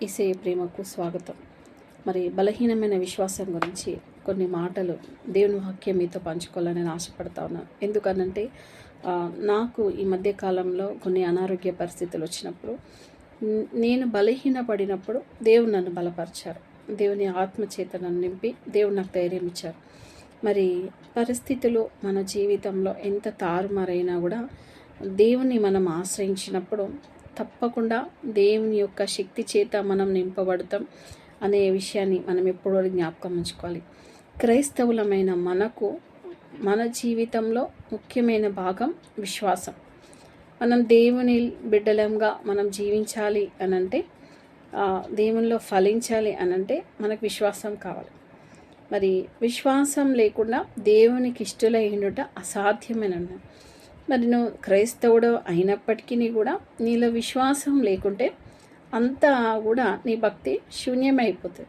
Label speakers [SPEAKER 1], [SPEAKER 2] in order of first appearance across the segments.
[SPEAKER 1] యేసయ్య ప్రేమకు స్వాగతం. మరి బలహీనమైన విశ్వాసం గురించి కొన్ని మాటలు దేవుని వాక్యం మీతో పంచుకోవాలని నేను ఆశపడతా ఉన్నాను. ఎందుకనంటే నాకు ఈ మధ్య కాలంలో కొన్ని అనారోగ్య పరిస్థితులు వచ్చినప్పుడు నేను బలహీనపడినప్పుడు దేవుడు నన్ను బలపరిచారు. దేవుని ఆత్మచేత నన్ను నింపి దేవుడు నాకు ధైర్యం ఇచ్చారు. మరి పరిస్థితులు మన జీవితంలో ఎంత తారుమారైనా కూడా దేవుని మనం ఆశ్రయించినప్పుడు తప్పకుండా దేవుని యొక్క శక్తి చేత మనం నింపబడతాం అనే విషయాన్ని మనం ఎప్పుడూ జ్ఞాపకం ఉంచుకోవాలి. క్రైస్తవులమైన మనకు మన జీవితంలో ముఖ్యమైన భాగం విశ్వాసం. మనం దేవుని బిడ్డలంగా మనం జీవించాలి అనంటే, దేవునిలో ఫలించాలి అనంటే మనకు విశ్వాసం కావాలి. మరి విశ్వాసం లేకుండా దేవునికి ఇష్టలై ఉండుట అసాధ్యమేనన్న. మరి నువ్వు క్రైస్తవుడు అయినప్పటికీ కూడా నీలో విశ్వాసం లేకుంటే అంతా కూడా నీ భక్తి శూన్యమైపోతుంది.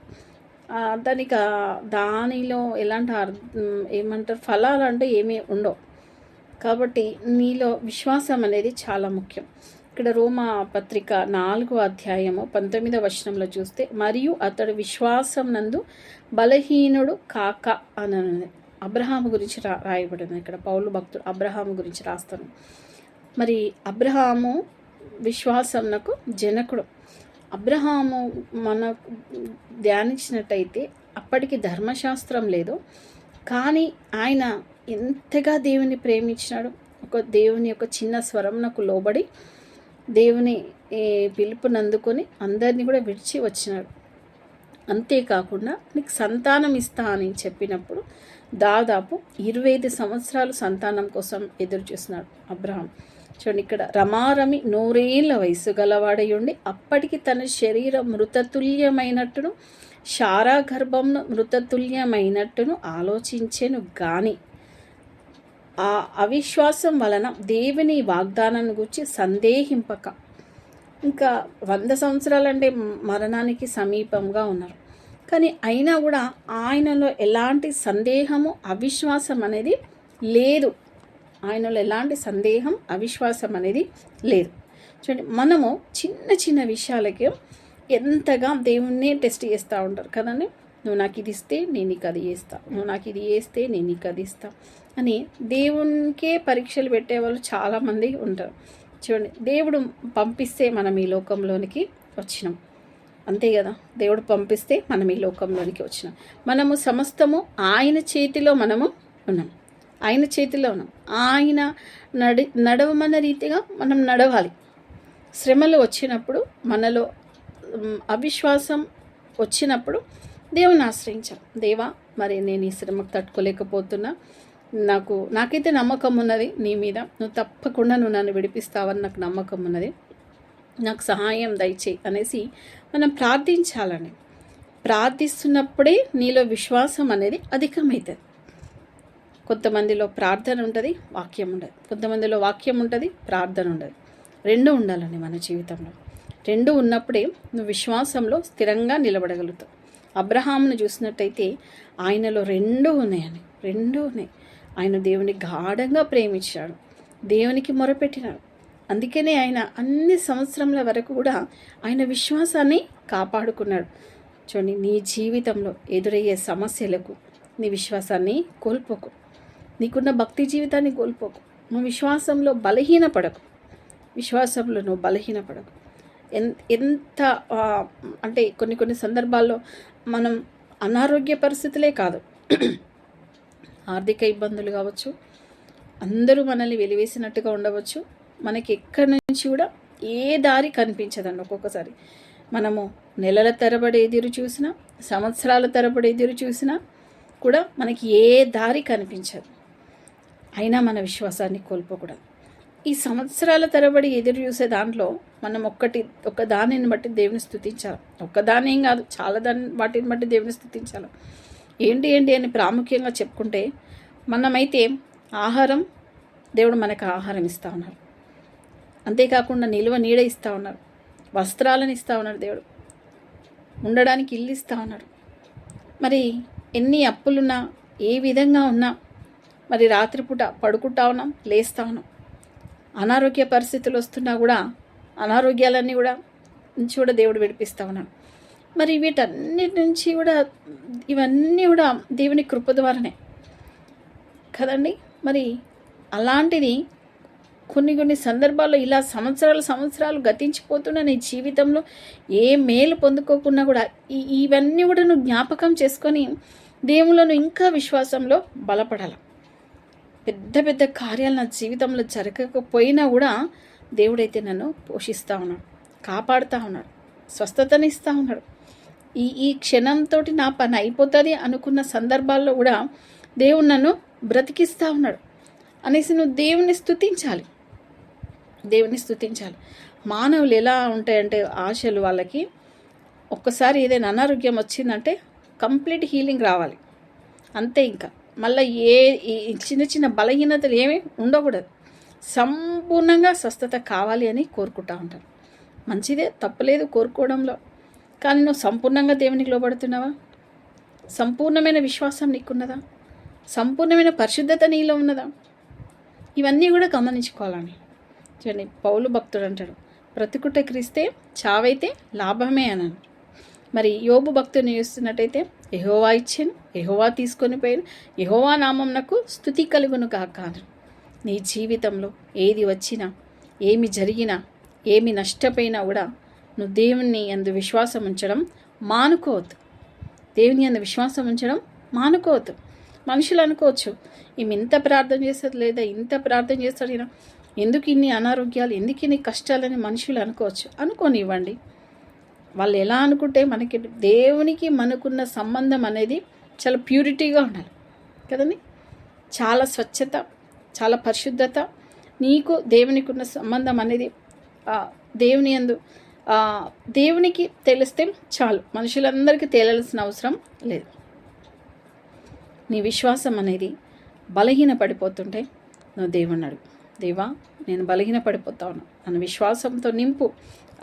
[SPEAKER 1] దానిలో ఎలాంటి ఏమంటారు ఫలాలు అంటే ఏమీ ఉండవు. కాబట్టి నీలో విశ్వాసం అనేది చాలా ముఖ్యం. ఇక్కడ రోమా పత్రిక 4వ అధ్యాయము 19వ వచనంలో చూస్తే, మరియు అతడు విశ్వాసం నందు బలహీనుడు కాక అని అబ్రహాము గురించి రాయబడింది. ఇక్కడ పౌలు భక్తుడు అబ్రహాము గురించి రాస్తాను. మరి అబ్రహాము విశ్వాసంనకు జనకుడు. అబ్రహాము మన ధ్యానించినట్టయితే అప్పటికి ధర్మశాస్త్రం లేదు, కానీ ఆయన ఎంతగా దేవుని ప్రేమించినాడు. దేవుని యొక్క చిన్న స్వరంనకు లోబడి దేవుని పిలుపునందుకొని అందరినీ కూడా విడిచి వచ్చినాడు. అంతేకాకుండా నీకు సంతానం ఇస్తా అని చెప్పినప్పుడు దాదాపు 25 సంవత్సరాలు సంతానం కోసం ఎదురు చూస్తున్నాడు అబ్రహాం. చూడండి, ఇక్కడ రమారమి 100 ఏళ్ల వయసు గలవాడై ఉండి అప్పటికి తన శరీరం మృతతుల్యమైనట్టును శారా గర్భంను మృతతుల్యమైనట్టును ఆలోచించెను గాని ఆ అవిశ్వాసం వలన దేవుని వాగ్దానాన్ని గురించి సందేహింపక, ఇంకా 100 సంవత్సరాలంటే మరణానికి సమీపంగా ఉన్నారు, కానీ అయినా కూడా ఆయనలో ఎలాంటి సందేహము అవిశ్వాసం అనేది లేదు. ఆయనలో ఎలాంటి సందేహం అవిశ్వాసం అనేది లేదు. చూడండి, మనము చిన్న చిన్న విషయాలకి ఎంతగా దేవుణ్ణి టెస్ట్ చేస్తూ ఉంటారు కదండి. నువ్వు నాకు ఇది ఇస్తే నేను నీకు అది చేస్తా, నువ్వు నాకు ఇది చేస్తే నేను నీకు అది ఇస్తా అని దేవునికే పరీక్షలు పెట్టేవాళ్ళు చాలామంది ఉంటారు. చూడండి, దేవుడు పంపిస్తే మనం ఈ లోకంలోనికి వచ్చినాం, అంతే కదా. దేవుడు పంపిస్తే మనం ఈ లోకంలోనికి వచ్చినాం. మనము సమస్తము ఆయన చేతిలో మనము ఉన్నాం, ఆయన చేతిలో ఉన్నాం. ఆయన నడవమన్న రీతిగా మనం నడవాలి. శ్రమలు వచ్చినప్పుడు, మనలో అవిశ్వాసం వచ్చినప్పుడు దేవుని ఆశ్రయించాం. దేవా, మరి నేను ఈ శ్రమకు తట్టుకోలేకపోతున్నా, నాకైతే నమ్మకం ఉన్నది నీ మీద, నువ్వు తప్పకుండా నన్ను విడిపిస్తావని నాకు నమ్మకం ఉన్నది, నాకు సహాయం దయచేయి అనేసి మనం ప్రార్థించాలని. ప్రార్థిస్తున్నప్పుడే నీలో విశ్వాసం అనేది అధికమవుతుంది. కొంతమందిలో ప్రార్థన ఉంటుంది, వాక్యం ఉండదు. కొంతమందిలో వాక్యం ఉంటుంది, ప్రార్థన ఉండదు. రెండు ఉండాలని మన జీవితంలో. రెండు ఉన్నప్పుడే నువ్వు విశ్వాసంలో స్థిరంగా నిలబడగలుగుతావు. అబ్రహామును చూసినట్టయితే ఆయనలో రెండు ఉన్నాయి. ఆయన దేవుని గాఢంగా ప్రేమించాడు, దేవునికి మొరపెట్టినాడు. అందుకనే ఆయన అన్ని సంవత్సరముల వరకు కూడా ఆయన విశ్వాసాన్ని కాపాడుకున్నాడు. చూడండి, నీ జీవితంలో ఎదురయ్యే సమస్యలకు నీ విశ్వాసాన్ని కోల్పోకు, నీకున్న భక్తి జీవితాన్ని కోల్పోకు. నువ్వు విశ్వాసంలో బలహీనపడకు. ఎంత అంటే కొన్ని సందర్భాల్లో మనం అనారోగ్య పరిస్థితులే కాదు, ఆర్థిక ఇబ్బందులు కావచ్చు, అందరూ మనల్ని వెలివేసినట్టుగా ఉండవచ్చు, మనకి ఎక్కడి నుంచి కూడా ఏ దారి కనిపించదండి. ఒక్కొక్కసారి మనము నెలల తరబడి ఎదురు చూసినా, సంవత్సరాల తరబడి ఎదురు చూసినా కూడా మనకి ఏ దారి కనిపించదు. అయినా మన విశ్వాసాన్ని కోల్పోకూడదు. ఈ సంవత్సరాల తరబడి ఎదురు చూసే దాంట్లో మనం ఒక దానిని బట్టి దేవుని స్తుతించాలి. ఒక్కదాని ఏం కాదు, చాలా వాటిని బట్టి దేవుని స్తుతించాలి. ఏంటి అని ప్రాముఖ్యంగా చెప్పుకుంటే, మనమైతే ఆహారం, దేవుడు మనకు ఆహారం ఇస్తూ ఉన్నారు. అంతేకాకుండా నిలువ నీడ ఇస్తూ ఉన్నారు, వస్త్రాలను ఇస్తూ ఉన్నాడు, దేవుడు ఉండడానికి ఇల్లు ఇస్తూ ఉన్నాడు. మరి ఎన్ని అప్పులున్నా, ఏ విధంగా ఉన్నా, మరి రాత్రిపూట పడుకుంటా ఉన్నాం, లేస్తూ ఉన్నాం. అనారోగ్య పరిస్థితులు వస్తున్నా కూడా అనారోగ్యాలన్నీ కూడా నుంచి కూడా దేవుడు విడిపిస్తా ఉన్నాడు. మరి వీటన్నిటి నుంచి కూడా ఇవన్నీ కూడా దేవుని కృప ద్వారానే కదండి. మరి అలాంటిది కొన్ని సందర్భాల్లో ఇలా సంవత్సరాలు గతించిపోతున్న నీ జీవితంలో ఏ మేలు పొందుకోకుండా కూడా ఇవన్నీ కూడా నువ్వు జ్ఞాపకం చేసుకొని దేవుళ్ళను ఇంకా విశ్వాసంలో బలపడాలి. పెద్ద పెద్ద కార్యాలు నా జీవితంలో జరగకపోయినా కూడా దేవుడైతే నన్ను పోషిస్తూ ఉన్నాడు, కాపాడుతూ ఉన్నాడు, స్వస్థతనిస్తూ ఉన్నాడు. ఈ క్షణంతో నా పని అయిపోతుంది అనుకున్న సందర్భాల్లో కూడా దేవుడు నన్ను బ్రతికిస్తూ ఉన్నాడు అనేసి నువ్వు దేవుని స్తుతించాలి. మానవులు ఎలా ఉంటాయంటే ఆశలు వాళ్ళకి ఒక్కసారి ఏదైనా అనారోగ్యం వచ్చిందంటే కంప్లీట్ హీలింగ్ రావాలి అంతే. ఇంకా మళ్ళీ చిన్న చిన్న బలహీనతలు ఏమీ ఉండకూడదు, సంపూర్ణంగా స్వస్థత కావాలి అని కోరుకుంటూ ఉంటారు. మంచిదే, తప్పలేదు కోరుకోవడంలో. కానీ నువ్వు సంపూర్ణంగా దేవునికి లోబడుతున్నావా? సంపూర్ణమైన విశ్వాసం నీకున్నదా? సంపూర్ణమైన పరిశుద్ధత నీలో ఉన్నదా? ఇవన్నీ కూడా గమనించుకోవాలని చూడండి. పౌలు భక్తుడు అంటాడు, బ్రతుకుట క్రీస్తే చావైతే లాభమే అన్నాను. మరి యోబు భక్తుని చూస్తున్నట్టయితే యెహోవా ఇచ్చాను, యెహోవా తీసుకొని పోయాను, యెహోవా నామమునకు స్తుతి కలుగును గాక అన్నాడు. నీ జీవితంలో ఏది వచ్చినా, ఏమి జరిగినా, ఏమి నష్టపోయినా కూడా నువ్వు దేవుని యందు విశ్వాసం ఉంచడం మానుకోవద్దు. మనుషులు అనుకోవచ్చు, ఈమె ఇంత ప్రార్థన చేస్తుంది లేదా ఇంత ప్రార్థన చేస్తాడు ఈయన, ఎందుకు ఇన్ని అనారోగ్యాలు, ఎందుకు ఇన్ని కష్టాలని మనుషులు అనుకోవచ్చు. అనుకోనివ్వండి. వాళ్ళు ఎలా అనుకుంటే మనకి దేవునికి మనకున్న సంబంధం అనేది చాలా ప్యూరిటీగా ఉండాలి కదండి. చాలా స్వచ్ఛత, చాలా పరిశుద్ధత. నీకు దేవునికి ఉన్న సంబంధం అనేది దేవుని యందు దేవునికి తెలిస్తే చాలు, మనుషులందరికీ తేలాల్సిన అవసరం లేదు. నీ విశ్వాసం అనేది బలహీన పడిపోతుంటే నువ్వు దేవుని అడుగు, దేవా నేను బలహీన పడిపోతాను, నన్ను విశ్వాసంతో నింపు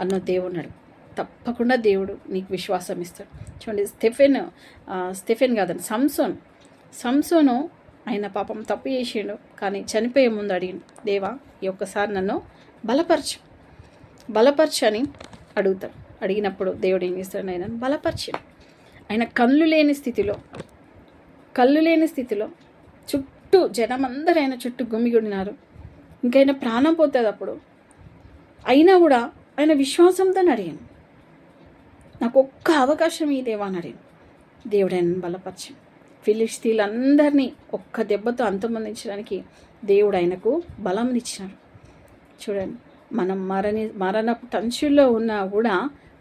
[SPEAKER 1] అన్న దేవుని అడుగు. తప్పకుండా దేవుడు నీకు విశ్వాసం ఇస్తాడు. చూడండి, స్టెఫెన్ కాదండి, సంసోను ఆయన పాపం తప్పు చేసిండు, కానీ చనిపోయే ముందు అడిగిండు, దేవా ఈ ఒక్కసారి నన్ను బలపరచు అని అడుగుతాడు. అడిగినప్పుడు దేవుడు ఏం చేస్తాడు, ఆయన బలపరిచాడు. ఆయన కళ్ళు లేని స్థితిలో చుట్టూ జనమందరూ ఆయన చుట్టూ గుమిగుడినారు. ఇంకైనా ప్రాణం పోతుంది అప్పుడు. అయినా కూడా ఆయన విశ్వాసంతో అడిగాను, నాకు ఒక్క అవకాశం ఈ దేవా అని అడిగాను. దేవుడు ఆయన బలపరిచి ఫిలిష్తీయులందరినీ ఒక్క దెబ్బతో అంతమొందించడానికి దేవుడు ఆయనకు బలం ఇచ్చినాడు. చూడండి, మనం మరణపు టంచుల్లో ఉన్నా కూడా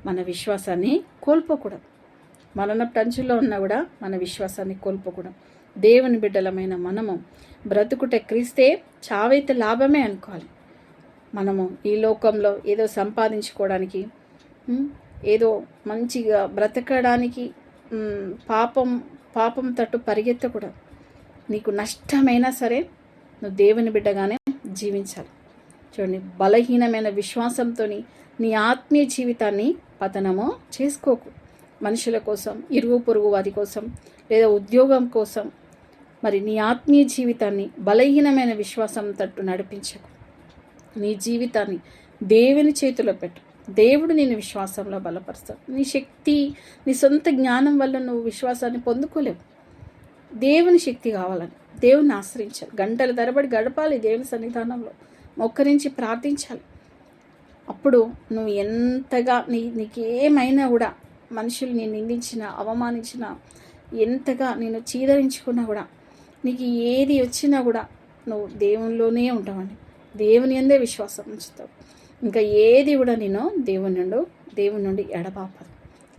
[SPEAKER 1] మన విశ్వాసాన్ని కోల్పోకూడదు. దేవుని బిడ్డలమైన మనము బ్రతుకుట క్రీస్తే చావైతే లాభమే అనుకోవాలి. మనము ఈ లోకంలో ఏదో సంపాదించుకోవడానికి, ఏదో మంచిగా బ్రతకడానికి పాపం తట్టు పరిగెత్తకూడదు. నీకు నష్టమైనా సరే నువ్వు దేవుని బిడ్డగానే జీవించాలి. చూడండి, బలహీనమైన విశ్వాసంతో నీ ఆత్మీయ జీవితాన్ని పతనము చేసుకోకు. మనుషుల కోసం, ఇరుగు పొరుగు వారి కోసం, లేదా ఉద్యోగం కోసం మరి నీ ఆత్మీయ జీవితాన్ని బలహీనమైన విశ్వాసం తట్టు నడిపించకు. నీ జీవితాన్ని దేవుని చేతిలో పెట్టు. దేవుడు నిన్ను విశ్వాసంలో బలపరుస్తాడు. నీ శక్తి, నీ సొంత జ్ఞానం వల్ల నువ్వు విశ్వాసాన్ని పొందుకోలేవు. దేవుని శక్తి కావాలని దేవుని ఆశ్రయించాలి. గంటల తరబడి గడపాలి దేవుని సన్నిధానంలో, మొక్కరించి ప్రార్థించాలి. అప్పుడు నువ్వు ఎంతగా నీకేమైనా కూడా మనుషులు నేను నిందించినా, అవమానించినా, ఎంతగా నేను చీదరించుకున్నా కూడా, నీకు ఏది వచ్చినా కూడా నువ్వు దేవునిలోనే ఉంటావని, దేవుని యందే విశ్వాసం ఉంచుతావు. ఇంకా ఏది కూడా నేను దేవుని నుండి ఎడబాపదు.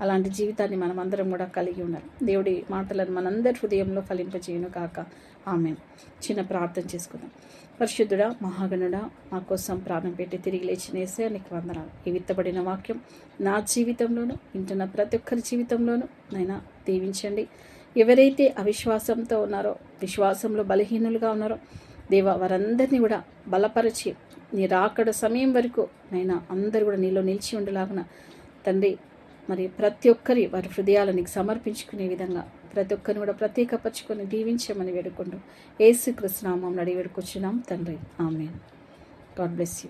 [SPEAKER 1] అలాంటి జీవితాన్ని మనం అందరం కూడా కలిగి ఉండాలి. దేవుడి మాటలను మనందరి హృదయంలో ఫలింపజేయును కాక. ఆమేన్. చిన్న ప్రార్థన చేసుకుందాం. పరిశుద్ధుడా, మహాగణుడా, మా కోసం ప్రాణం పెట్టి తిరిగి లేచిన యేసయ్యా నీకు వందనాలు. ఈ విత్తబడిన వాక్యం నా జీవితంలోనూ, వింటున్న ప్రతి ఒక్కరి జీవితంలోనూ నైనా దీవించండి. ఎవరైతే అవిశ్వాసంతో ఉన్నారో, విశ్వాసంలో బలహీనులుగా ఉన్నారో దేవా, వారందరినీ కూడా బలపరిచి నీ రాకడ సమయం వరకు నైనా అందరూ కూడా నీలో నిలిచి ఉండేలాగున తండ్రి, మరి ప్రతి ఒక్కరి వారి హృదయాలను నీకు సమర్పించుకునే విధంగా ప్రతి ఒక్కరిని కూడా ప్రత్యేకపరచుకొని దీవించమని వేడుకుంటూ యేసుక్రీస్తు నామములో అడిగి వేడుకొచ్చున్నాం తండ్రి. ఆమేన్. God bless you.